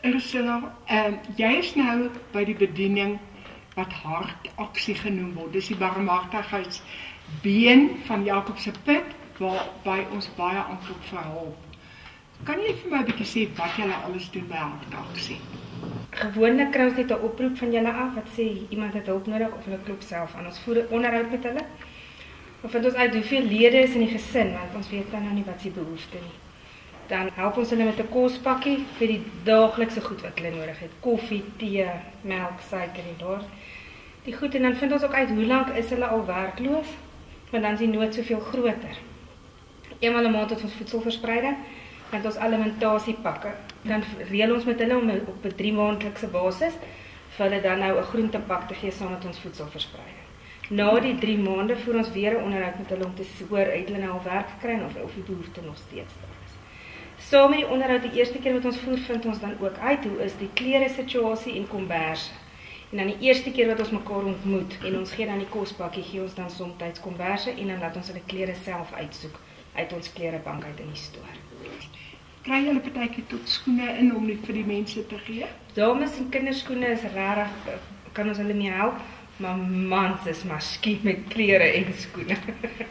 Ursula, jy is nou by die bediening wat hartaksie genoem word. Dis die barmhartigheidsbeen van Jakob se put, waarby ons baie aanklop vir hulp. Kan jy vir my 'n bietjie sê wat julle alles doen by hartaksie? Gewoonlik kry ons net 'n oproep van julle af wat sê iemand het hulp nodig of hulle klop self aan. Ons voer 'n onderhoud met hulle. Ons vind ons uit hoeveel lede is in die gesin, want ons weet dan nou nie wat se behoefte nie. Dan help ons hulle met 'n kospakkie vir die daaglikse goed wat hulle nodig het. Koffie, tee, melk, suiker en daar. Die goed en dan vind ons ook uit hoe lank is hulle al werkloos, want dan is die nood soveel groter. Eenmal 'n maand het ons voedselverspreiding, met ons alimentasiepakke. Dan reël ons met hulle om op 'n 3 maandelikse basis vir hulle dan nou 'n groentepak te gee saam met ons voedselverspreiding. Na die 3 maande voer ons weer 'n onderhoud met hulle om te hoor uit hulle nou al werk gekry of die behoefte nog steeds daar is. Saam met die onderhoud die eerste keer wat ons voer, vind ons dan ook uit hoe is die klere situasie en komberse. En dan die eerste keer wat ons mekaar ontmoet en ons gee dan die kospakkie, gee ons dan soms komberse en dan laat ons hulle klere self uitsoek uit ons klerebank uit in die stoor. Kry julle partykeer tot skoene in om dit vir die mense te gee? Dames en kinderskoene is regtig, kan ons hulle mee help, maar mans is maar skiep met klere en skoene.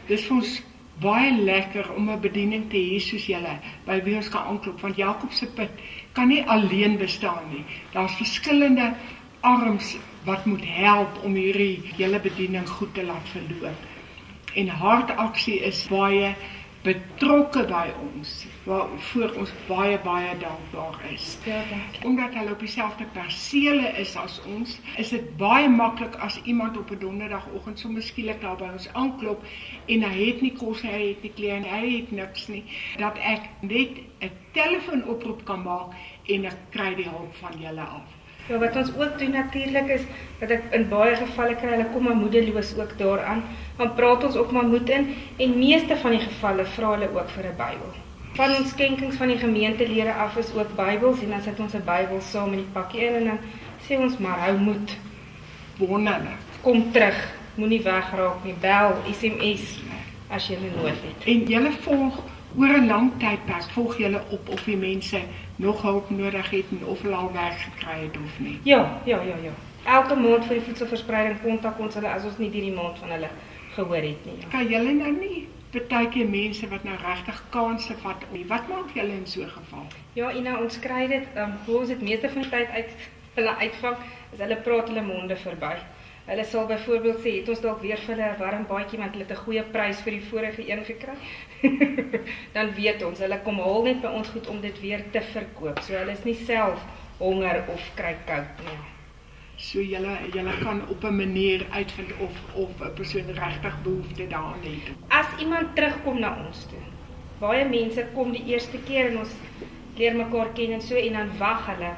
Dis vir ons baie lekker om 'n bediening te hê soos julle by wie ons kan aanklop, want Jakob se put kan nie alleen bestaan nie. Daar's verskillende arms wat moet help om hierdie hele bediening goed te laat verloop. En hartaksie is baie betrokke by ons, waarvoor ons baie dankbaar is. Ja, dankie. Omdat hulle op dieselfde persele is as ons, is dit baie maklik as iemand op 'n donderdagoggend sommer skielik daar by ons aanklop en hy het nie kos, hy het nie klere, hy het niks nie, dat ek net 'n telefoonoproep kan maak en ek kry die hulp van julle af. Ja, wat ons ook doen natuurlik is, dat ek in baie gevalle kry, hulle kom maar moedeloos ook daaraan, dan praat ons ook maar moed in, en meeste van die gevalle vra hulle ook vir 'n Bybel. Van ons skenkings van die gemeentelede af is ook Bybels, en dan sit ons 'n Bybel saam in die pakkie in, en dan sê ons maar, hou moed, Wonderlik. kom terug, moenie wegraak nie, bel, SMS, as jy nood het. En julle volg oor 'n lang tydperk, volg julle op of die mense nog hulp nodig het en of hulle al werk gekry het of nie. Ja. Elke maand vir die voedselverspreiding kontak ons hulle as ons nie die maand van hulle gehoor het nie. Ja. Kan julle nou nie partykeer mense wat nou regtig kansse vat nie? Wat maak julle in so 'n geval? Ja, Ina, ons kry dit, hoe ons dit meeste van die tyd hulle uitvang, is hulle praat hulle monde verby. Hulle sal byvoorbeeld sê, het ons dalk weer vir hulle 'n warm baadjie, want hulle het 'n goeie prys vir die vorige een gekry. Dan weet ons, hulle kom haal net by ons goed om dit weer te verkoop. So hulle is nie self honger of kry koud nie. So julle kan op 'n manier uitvind of 'n persoon regtig behoefte daaraan het. As iemand terugkom na ons toe, baie mense kom die eerste keer en ons leer mekaar ken en so, en dan wag hulle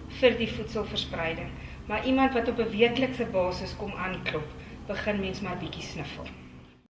vir die voedselverspreiding. Maar iemand wat op 'n weeklikse basis kom aanklop, begin mens maar bietjie sniffel.